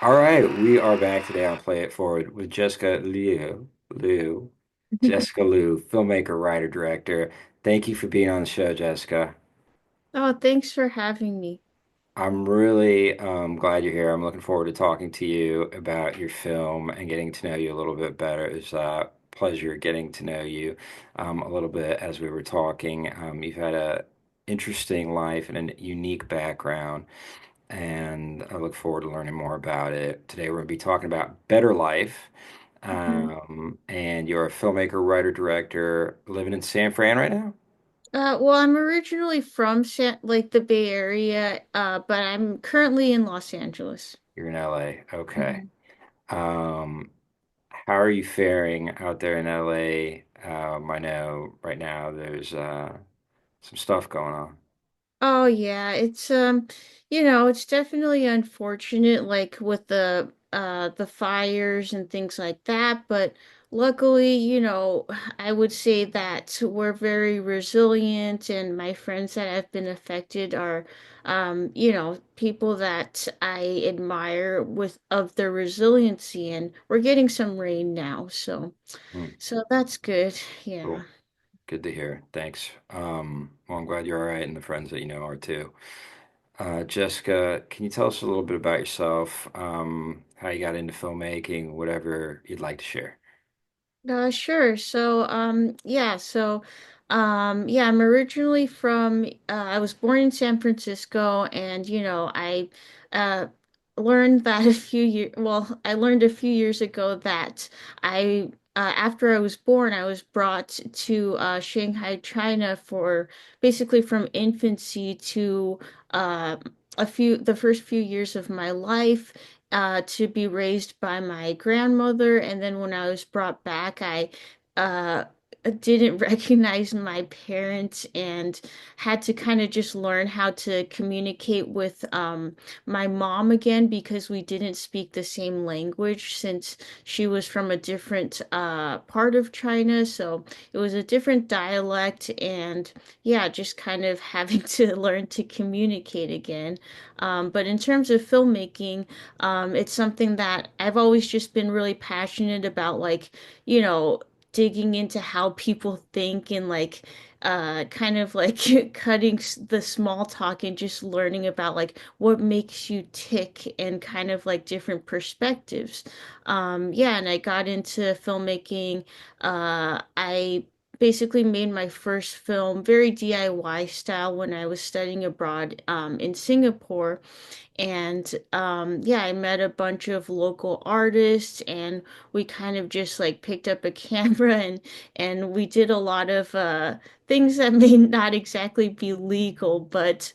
All right, we are back today on Play It Forward with Jessica Liu, filmmaker, writer, director. Thank you for being on the show, Jessica. Oh, thanks for having me. I'm really glad you're here. I'm looking forward to talking to you about your film and getting to know you a little bit better. It's a pleasure getting to know you a little bit as we were talking. You've had a interesting life and a unique background, and I look forward to learning more about it. Today, we're going to be talking about Better Life. Mhm. And you're a filmmaker, writer, director living in San Fran right now? Well, I'm originally from the Bay Area, but I'm currently in Los Angeles. You're in LA. Okay. Mhm. Um, how are you faring out there in LA? I know right now there's some stuff going on. Oh yeah, it's definitely unfortunate like with the fires and things like that, but luckily, I would say that we're very resilient and my friends that have been affected are people that I admire with of their resiliency, and we're getting some rain now, Hmm, so that's good. Yeah. cool. Good to hear. Thanks. Well, I'm glad you're all right and the friends that you know are too. Jessica, can you tell us a little bit about yourself, how you got into filmmaking, whatever you'd like to share? Sure. Yeah, I'm originally I was born in San Francisco, and, uh, learned that I learned a few years ago that after I was born, I was brought to Shanghai, China for basically from infancy to, uh, the first few years of my life, to be raised by my grandmother. And then when I was brought back, I uh, didn't recognize my parents and had to kind of just learn how to communicate with my mom again because we didn't speak the same language since she was from a different part of China. So it was a different dialect, and yeah, just kind of having to learn to communicate again. But in terms of filmmaking, it's something that I've always just been really passionate about, like, digging into how people think and like kind of like cutting the small talk and just learning about like what makes you tick and kind of like different perspectives. Yeah, and I got into filmmaking. I basically made my first film very DIY style when I was studying abroad in Singapore. And yeah, I met a bunch of local artists, and we kind of just like picked up a camera, and we did a lot of things that may not exactly be legal, but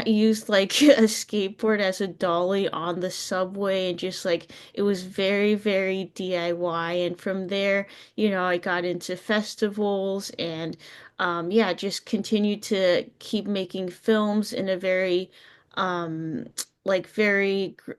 used like a skateboard as a dolly on the subway, and just like it was very, very DIY. And from there, I got into festivals, and yeah, just continued to keep making films in a very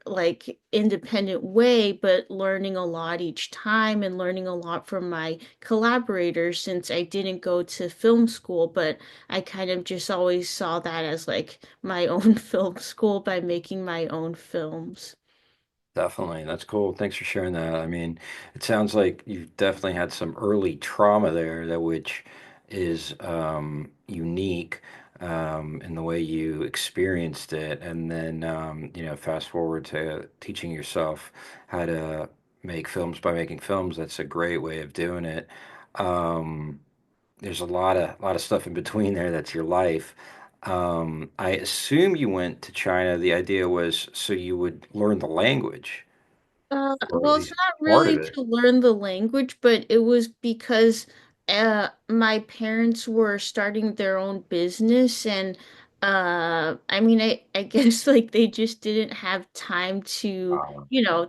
like independent way, but learning a lot each time and learning a lot from my collaborators since I didn't go to film school, but I kind of just always saw that as like my own film school by making my own films. Definitely. That's cool. Thanks for sharing that. I mean, it sounds like you've definitely had some early trauma there that which is unique in the way you experienced it. And then, fast forward to teaching yourself how to make films by making films. That's a great way of doing it. Um, there's a lot of stuff in between there that's your life. I assume you went to China. The idea was so you would learn the language, or at Well, it's least not part really of it. to learn the language, but it was because my parents were starting their own business, and I mean, I guess like they just didn't have time to,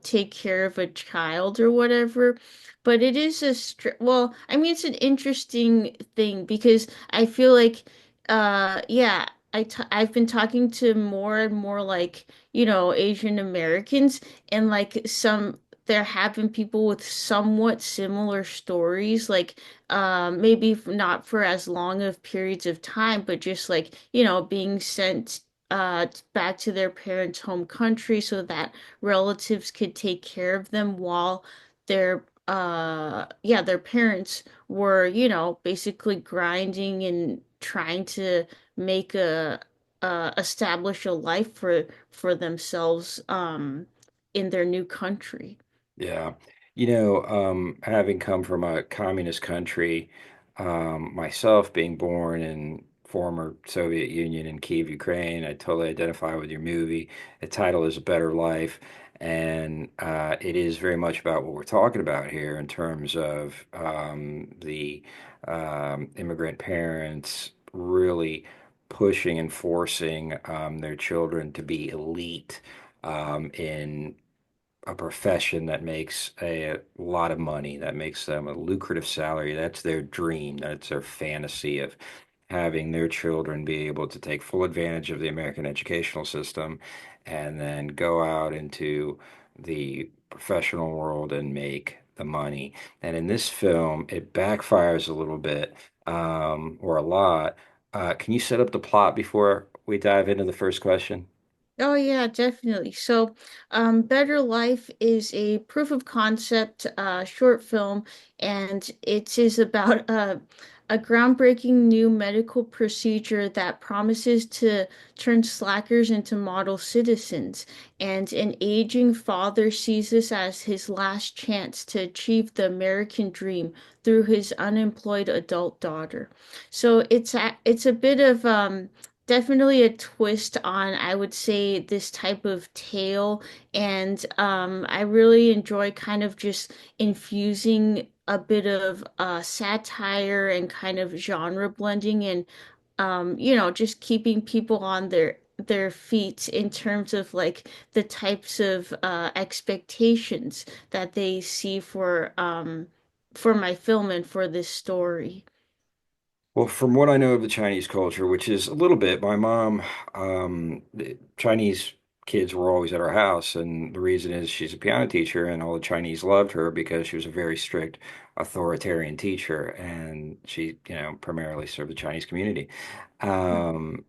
take care of a child or whatever. But it is well, I mean, it's an interesting thing because I feel like, yeah, I've been talking to more and more like, Asian Americans, and like there have been people with somewhat similar stories, like maybe not for as long of periods of time, but just like being sent back to their parents' home country so that relatives could take care of them while their yeah, their parents were, basically grinding and trying to make a establish a life for themselves in their new country. Yeah. Having come from a communist country, myself being born in former Soviet Union in Kiev, Ukraine, I totally identify with your movie. The title is A Better Life, and it is very much about what we're talking about here in terms of the immigrant parents really pushing and forcing their children to be elite in a profession that makes a lot of money, that makes them a lucrative salary. That's their dream. That's their fantasy of having their children be able to take full advantage of the American educational system and then go out into the professional world and make the money. And in this film, it backfires a little bit, or a lot. Can you set up the plot before we dive into the first question? Oh yeah, definitely. So, Better Life is a proof of concept short film, and it is about a groundbreaking new medical procedure that promises to turn slackers into model citizens. And an aging father sees this as his last chance to achieve the American dream through his unemployed adult daughter. So it's a bit of definitely a twist on, I would say, this type of tale. And I really enjoy kind of just infusing a bit of satire and kind of genre blending and just keeping people on their feet in terms of like the types of expectations that they see for my film and for this story. Well, from what I know of the Chinese culture, which is a little bit, my mom, the Chinese kids were always at our house, and the reason is she's a piano teacher, and all the Chinese loved her because she was a very strict authoritarian teacher, and she, primarily served the Chinese community. And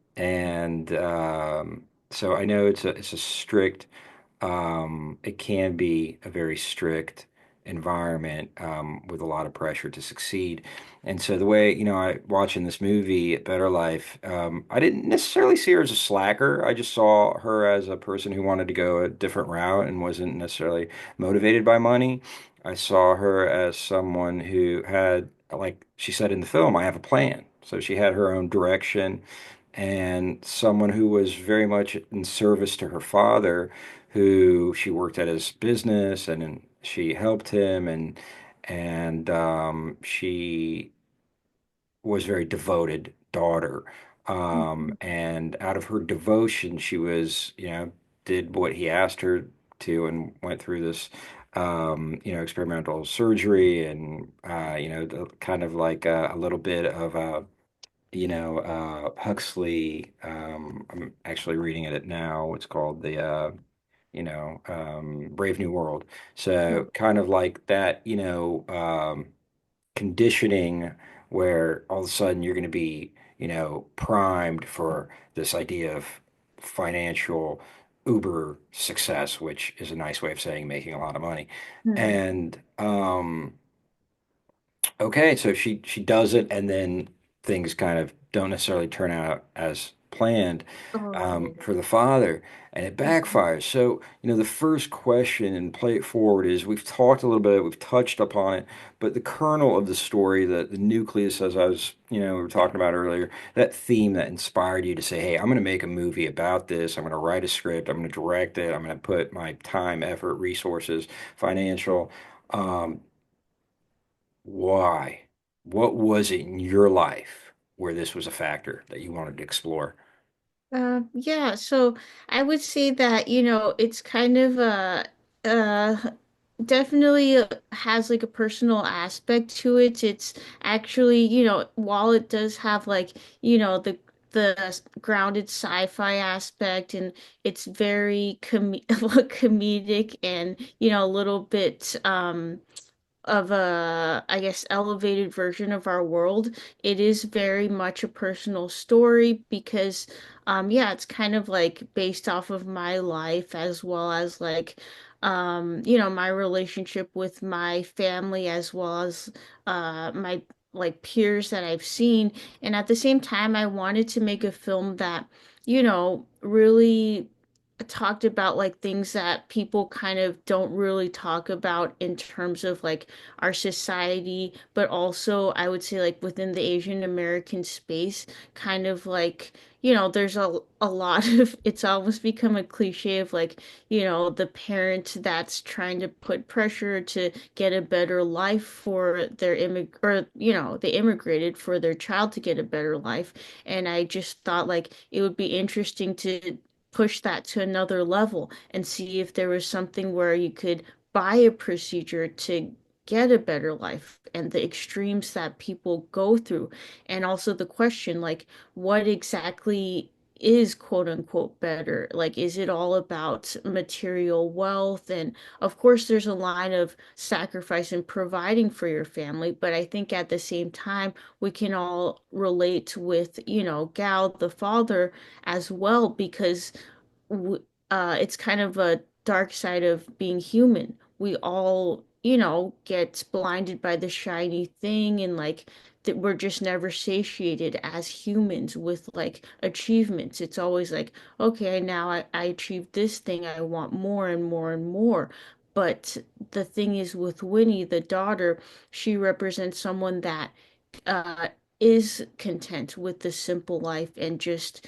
so I know it's a strict, it can be a very strict environment with a lot of pressure to succeed. And so the way, I watching this movie, Better Life, I didn't necessarily see her as a slacker. I just saw her as a person who wanted to go a different route and wasn't necessarily motivated by money. I saw her as someone who had, like she said in the film, I have a plan. So she had her own direction and someone who was very much in service to her father, who she worked at his business and she helped him and she was a very devoted daughter. And out of her devotion, she was, did what he asked her to and went through this, experimental surgery and, kind of like a little bit of Huxley. I'm actually reading it now. It's called Brave New World. So kind of like that, conditioning where all of a sudden you're going to be, primed for this idea of financial uber success, which is a nice way of saying making a lot of money. Mhm. And okay, so she does it, and then things kind of don't necessarily turn out as planned Oh. for the father, and it backfires. So, the first question and play it forward is we've talked a little bit, we've touched upon it, but the kernel of the story, the nucleus, as I was, we were talking about earlier, that theme that inspired you to say, hey, I'm going to make a movie about this. I'm going to write a script. I'm going to direct it. I'm going to put my time, effort, resources, financial. Um, why? What was it in your life where this was a factor that you wanted to explore? Yeah, so I would say that, it's kind of uh definitely has like a personal aspect to it. It's actually, while it does have like, the grounded sci-fi aspect and it's very comedic and, a little bit I guess, elevated version of our world. It is very much a personal story because yeah, it's kind of like based off of my life as well as like my relationship with my family as well as my like peers that I've seen. And at the same time, I wanted to make a film that, really talked about like things that people kind of don't really talk about in terms of like our society, but also I would say like within the Asian American space, kind of like, there's a lot of it's almost become a cliche of like, the parent that's trying to put pressure to get a better life for their they immigrated for their child to get a better life. And I just thought like it would be interesting to push that to another level and see if there was something where you could buy a procedure to get a better life and the extremes that people go through. And also the question, like, what exactly is quote unquote better? Like, is it all about material wealth? And of course, there's a line of sacrifice and providing for your family, but I think at the same time, we can all relate with, Gal, the father, as well, because it's kind of a dark side of being human. We all, get blinded by the shiny thing and like that we're just never satiated as humans with like achievements. It's always like, okay, now I achieved this thing. I want more and more and more. But the thing is with Winnie, the daughter, she represents someone that uh, is content with the simple life and just,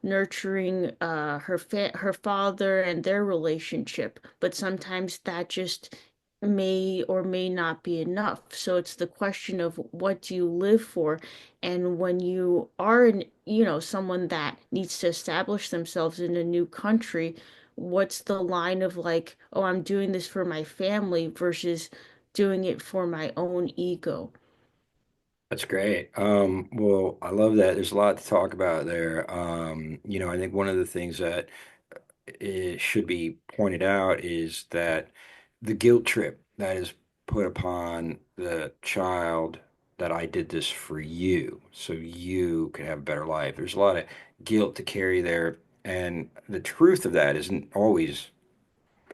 nurturing her father and their relationship. But sometimes that just may or may not be enough. So it's the question of what do you live for? And when you are, someone that needs to establish themselves in a new country, what's the line of like, oh, I'm doing this for my family versus doing it for my own ego? That's great. Well, I love that. There's a lot to talk about there. I think one of the things that it should be pointed out is that the guilt trip that is put upon the child that I did this for you, so you could have a better life. There's a lot of guilt to carry there, and the truth of that isn't always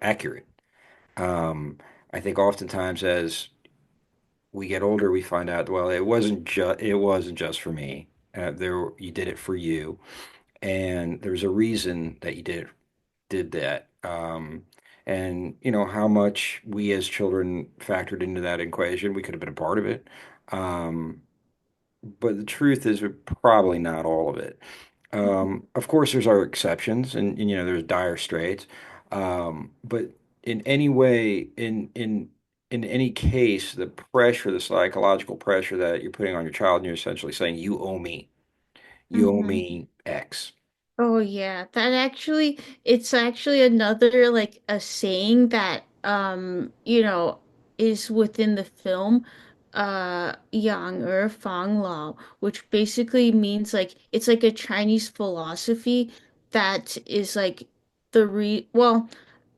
accurate. Um, I think oftentimes as we get older, we find out, well, it wasn't just for me. You did it for you, and there's a reason that you did that. And how much we as children factored into that equation, we could have been a part of it. Um, but the truth is, probably not all of it. Of course, there's our exceptions, and there's dire straits. But in any way, in any case, the psychological pressure that you're putting on your child, and you're essentially saying, you owe Mhm. me X. Oh yeah, it's actually another like a saying that is within the film 𝘉𝘦𝘓𝘓 which basically means like it's like a Chinese philosophy that is like the re well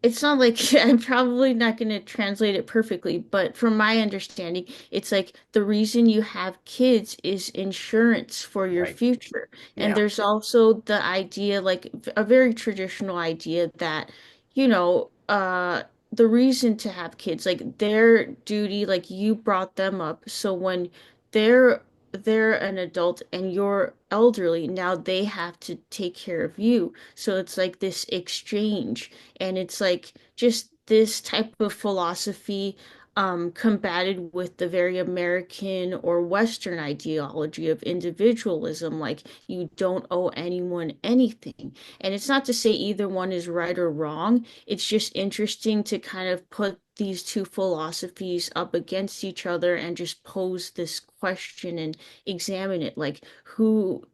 it's not like I'm probably not going to translate it perfectly, but from my understanding, it's like the reason you have kids is insurance for your Right. future. And Yeah. there's also the idea, like a very traditional idea that, you know, the reason to have kids, like their duty, like you brought them up. So when they're they're an adult and you're elderly, now they have to take care of you. So it's like this exchange. And it's like just this type of philosophy combated with the very American or Western ideology of individualism, like you don't owe anyone anything. And it's not to say either one is right or wrong. It's just interesting to kind of put these two philosophies up against each other and just pose this question and examine it like who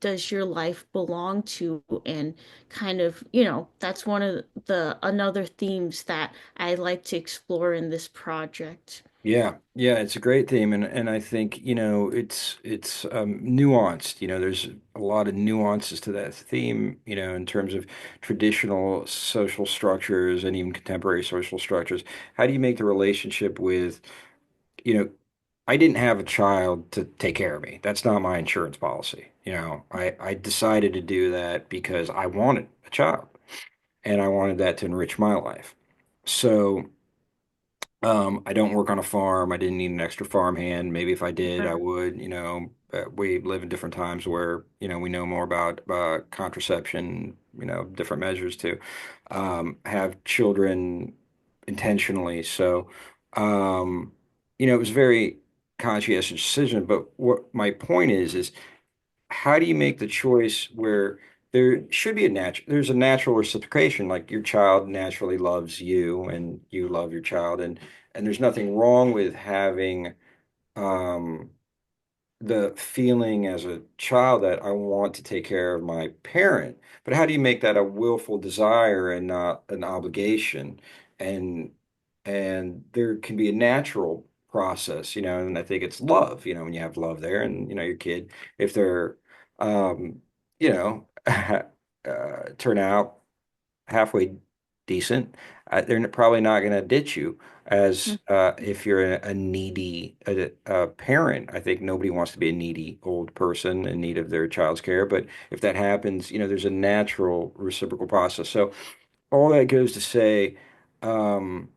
does your life belong to, and kind of, that's one of the another themes that I like to explore in this project. Yeah, yeah, it's a great theme, and I think, it's nuanced. There's a lot of nuances to that theme, in terms of traditional social structures and even contemporary social structures. How do you make the relationship with, you know, I didn't have a child to take care of me. That's not my insurance policy. I decided to do that because I wanted a child and I wanted that to enrich my life. So I don't work on a farm. I didn't need an extra farm hand. Maybe if I did, I would. We live in different times where, we know more about contraception, different measures to have children intentionally. So, it was a very conscientious decision. But what my point is how do you make the choice where there should be there's a natural reciprocation, like your child naturally loves you and you love your child, and there's nothing wrong with having um the feeling as a child that I want to take care of my parent. But how do you make that a willful desire and not an obligation? And and there can be a natural process, and I think it's love, when you have love there and your kid, if they're um, turn out halfway decent, they're probably not going to ditch you as if you're a needy parent. I think nobody wants to be a needy old person in need of their child's care, but if that happens, there's a natural reciprocal process. So all that goes to say, um,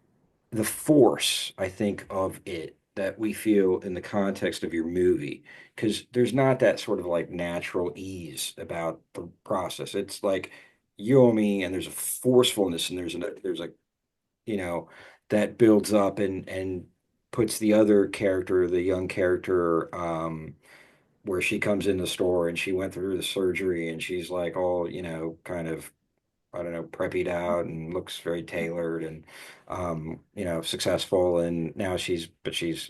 the force, I think, of it that we feel in the context of your movie, because there's not that sort of like natural ease about the process. It's like you owe me, and there's a forcefulness, and there's like, you know, that builds up and puts the other character, the young character, where she comes in the store and she went through the surgery and she's like all, kind of, I don't know, preppied out and looks very tailored and, successful. And now she's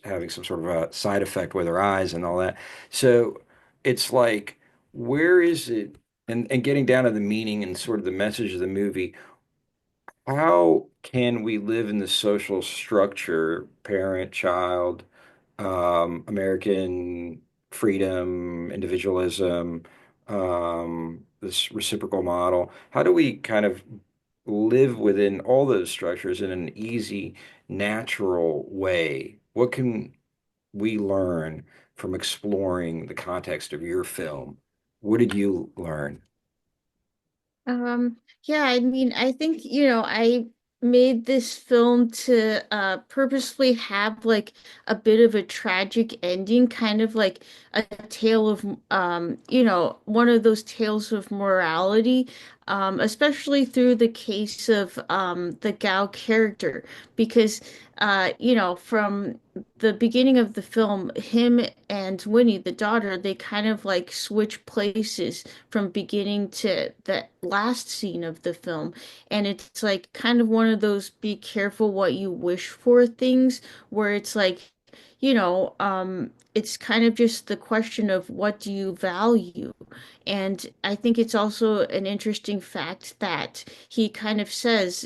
having some sort of a side effect with her eyes and all that. So it's like, where is it? And getting down to the meaning and sort of the message of the movie, how can we live in the social structure, parent, child, American freedom, individualism, this reciprocal model? How do we kind of live within all those structures in an easy, natural way? What can we learn from exploring the context of your film? What did you learn? Yeah, I mean, I think, I made this film to purposefully have like a bit of a tragic ending, kind of like a tale of one of those tales of morality, especially through the case of the Gao character, because from the beginning of the film, him and Winnie, the daughter, they kind of like switch places from beginning to the last scene of the film. And it's like kind of one of those be careful what you wish for things where it's like, it's kind of just the question of what do you value? And I think it's also an interesting fact that he kind of says,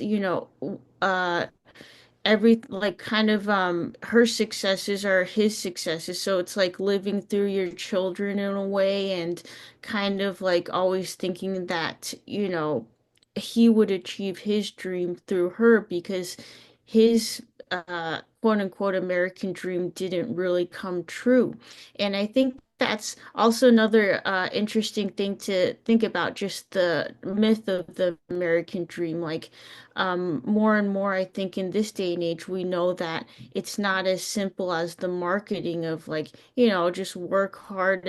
every like kind of her successes are his successes, so it's like living through your children in a way and kind of like always thinking that he would achieve his dream through her because his quote unquote American dream didn't really come true. And I think that's also another interesting thing to think about, just the myth of the American dream. Like more and more, I think in this day and age, we know that it's not as simple as the marketing of like, just work hard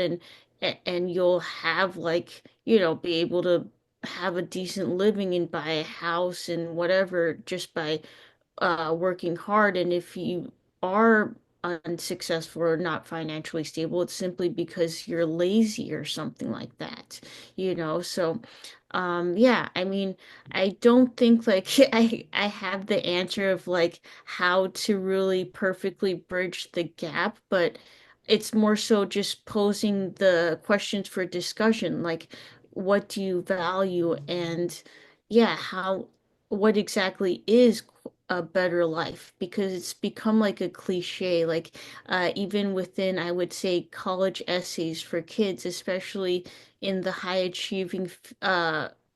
and you'll have like, be able to have a decent living and buy a house and whatever just by working hard. And if you are unsuccessful or not financially stable, it's simply because you're lazy or something like that, So, yeah, I mean, I don't think like I have the answer of like how to really perfectly bridge the gap, but it's more so just posing the questions for discussion, like what do you value and yeah, what exactly is a better life because it's become like a cliche, like even within, I would say, college essays for kids, especially in the high achieving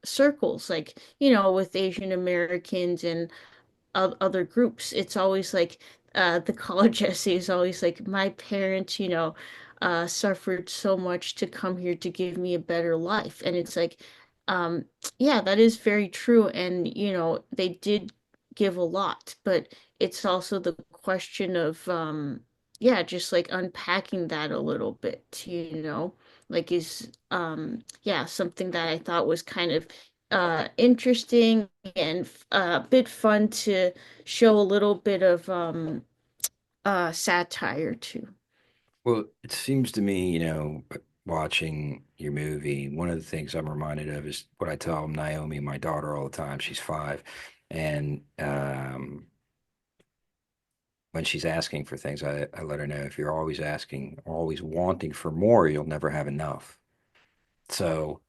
circles, like, with Asian Americans and other groups. It's always like the college essay is always like my parents, suffered so much to come here to give me a better life. And it's like, um, yeah, that is very true. And, they did give a lot, but it's also the question of, yeah, just like unpacking that a little bit, like yeah, something that I thought was kind of interesting and a bit fun to show a little bit of satire too. Well, it seems to me, watching your movie, one of the things I'm reminded of is what I tell Naomi, my daughter, all the time. She's 5, and when she's asking for things, I let her know if you're always asking, always wanting for more, you'll never have enough. So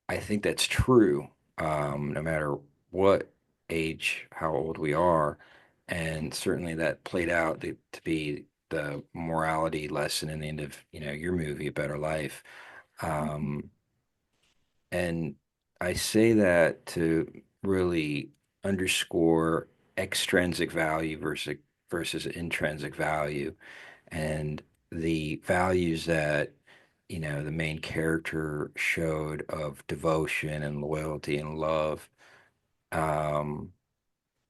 I think that's true, no matter what age, how old we are. And certainly that played out to be the morality lesson in the end of, your movie, A Better Life. Um, and I say that to really underscore extrinsic value versus intrinsic value, and the values that the main character showed of devotion and loyalty and love. Um,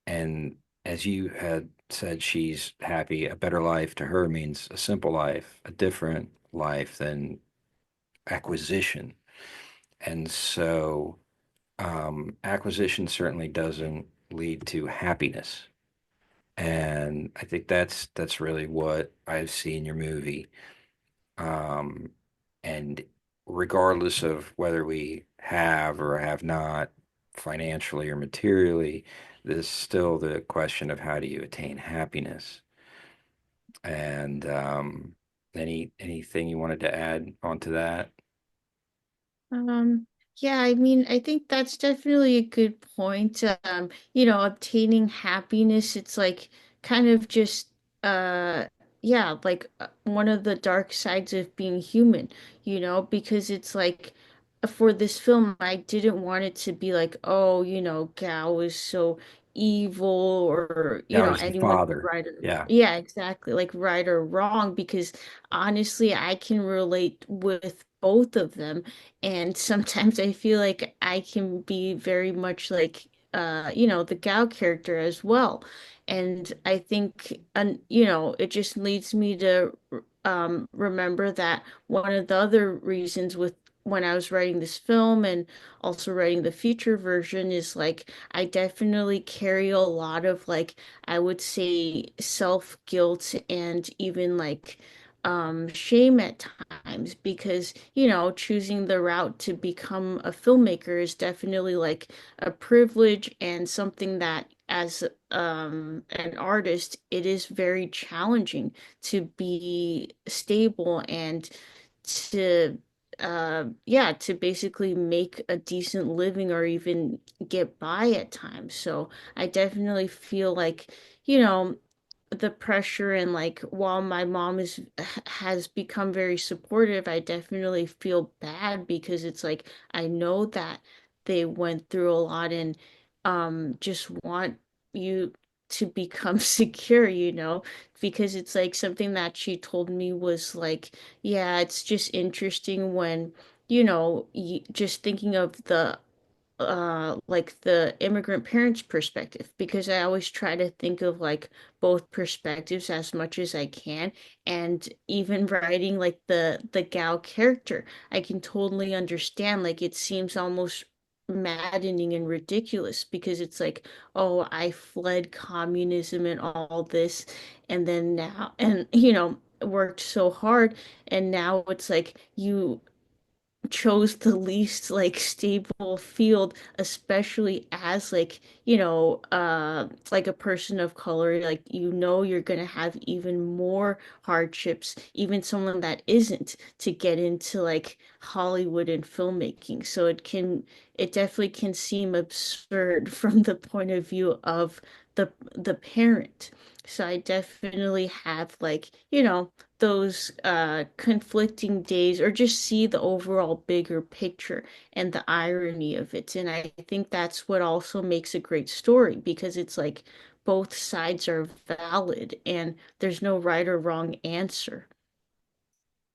and as you had said, she's happy. A better life to her means a simple life, a different life than acquisition. And so, acquisition certainly doesn't lead to happiness. And I think that's really what I see in your movie. Um, and regardless of whether we have or have not financially or materially, there's still the question of how do you attain happiness? And anything you wanted to add onto that? Um, yeah, I mean, I think that's definitely a good point. Obtaining happiness, it's like kind of just yeah, like one of the dark sides of being human, because it's like for this film, I didn't want it to be like, oh, Gao is so evil or, That was the anyone's father. right or Yeah. yeah, exactly, like right or wrong, because honestly, I can relate with both of them. And sometimes I feel like I can be very much like, the Gao character as well. And I think, it just leads me to remember that one of the other reasons with when I was writing this film and also writing the feature version is like I definitely carry a lot of like I would say self-guilt and even like shame at times because, choosing the route to become a filmmaker is definitely like a privilege and something that as an artist, it is very challenging to be stable and to yeah, to basically make a decent living or even get by at times. So I definitely feel like, you know, the pressure and like while my mom has become very supportive, I definitely feel bad because it's like I know that they went through a lot and just want you to become secure, because it's like something that she told me was like, yeah, it's just interesting when, just thinking of the like the immigrant parents' perspective because I always try to think of like both perspectives as much as I can. And even writing like the Gao character, I can totally understand. Like it seems almost maddening and ridiculous because it's like, oh, I fled communism and all this, and then now and worked so hard, and now it's like you chose the least like stable field, especially as like, like a person of color, like you're gonna have even more hardships, even someone that isn't, to get into like Hollywood and filmmaking. So it definitely can seem absurd from the point of view of the parent. So I definitely have like, those conflicting days, or just see the overall bigger picture and the irony of it. And I think that's what also makes a great story, because it's like both sides are valid and there's no right or wrong answer.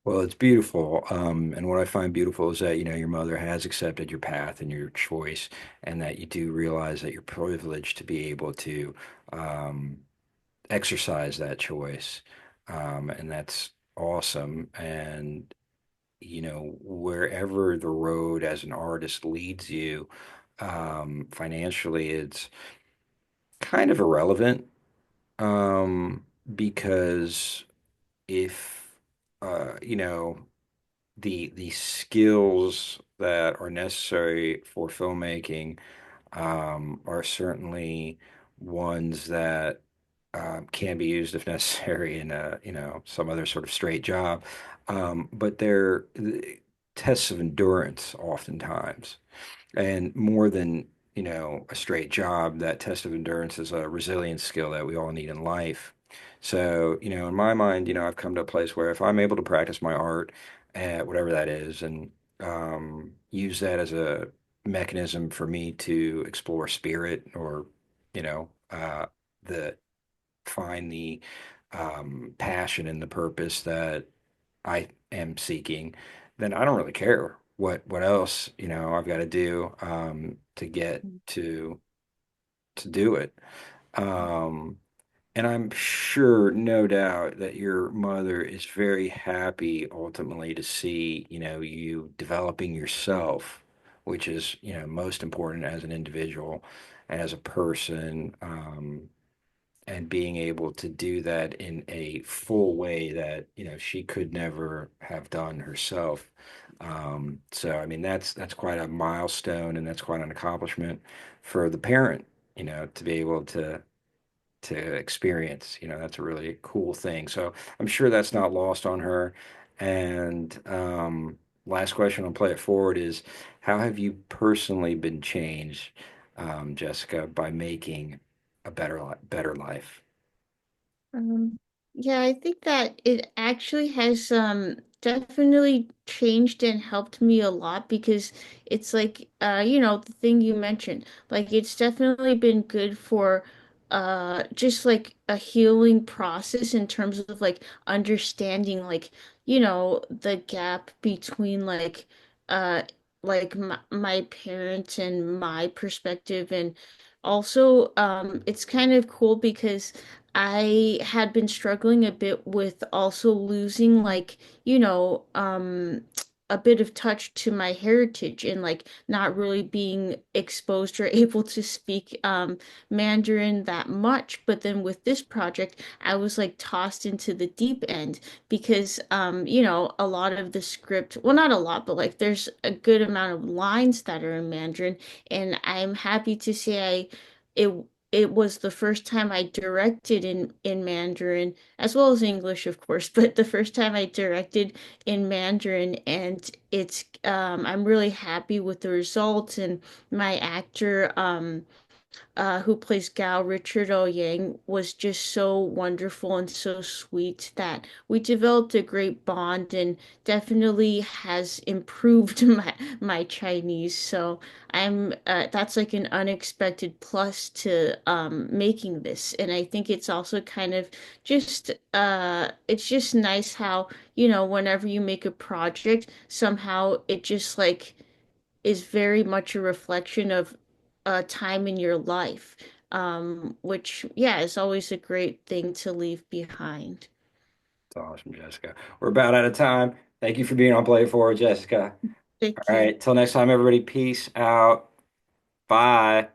Well, it's beautiful. And what I find beautiful is that, your mother has accepted your path and your choice, and that you do realize that you're privileged to be able to um, exercise that choice. And that's awesome. And, wherever the road as an artist leads you, financially, it's kind of irrelevant, because if, you know, the skills that are necessary for filmmaking are certainly ones that can be used if necessary in some other sort of straight job. But they're tests of endurance oftentimes. And more than, a straight job, that test of endurance is a resilience skill that we all need in life. So, in my mind, I've come to a place where if I'm able to practice my art, whatever that is, and use that as a mechanism for me to explore spirit, or, the find the passion and the purpose that I am seeking, then I don't really care what else, I've got to do to get to do it. Um, and I'm sure, no doubt, that your mother is very happy ultimately to see, you developing yourself, which is, most important as an individual and as a person. And being able to do that in a full way that she could never have done herself. So I mean that's quite a milestone, and that's quite an accomplishment for the parent, to be able to experience. That's a really cool thing. So I'm sure that's not lost on her. And last question, I'll play it forward, is how have you personally been changed, Jessica, by making a better life? Um, yeah, I think that it actually has definitely changed and helped me a lot, because it's like the thing you mentioned, like it's definitely been good for just like a healing process in terms of like understanding like the gap between uh like my parents and my perspective. And also it's kind of cool because I had been struggling a bit with also losing like, a bit of touch to my heritage, and like not really being exposed or able to speak Mandarin that much. But then with this project, I was like tossed into the deep end, because a lot of the script, well, not a lot, but like there's a good amount of lines that are in Mandarin, and I'm happy to say it it was the first time I directed in Mandarin, as well as English, of course, but the first time I directed in Mandarin. And I'm really happy with the results. And my actor who plays 𝘉𝘠𝘬𝘓𝘕 was just so wonderful and so sweet, that we developed a great bond, and definitely has improved my Chinese. So I'm that's like an unexpected plus to making this. And I think it's also kind of just it's just nice how, whenever you make a project, somehow it just like is very much a reflection of a time in your life, which, yeah, is always a great thing to leave behind. It's awesome, Jessica. We're about out of time. Thank you for being on Play It Forward, Jessica. Thank All you. right, till next time, everybody. Peace out. Bye.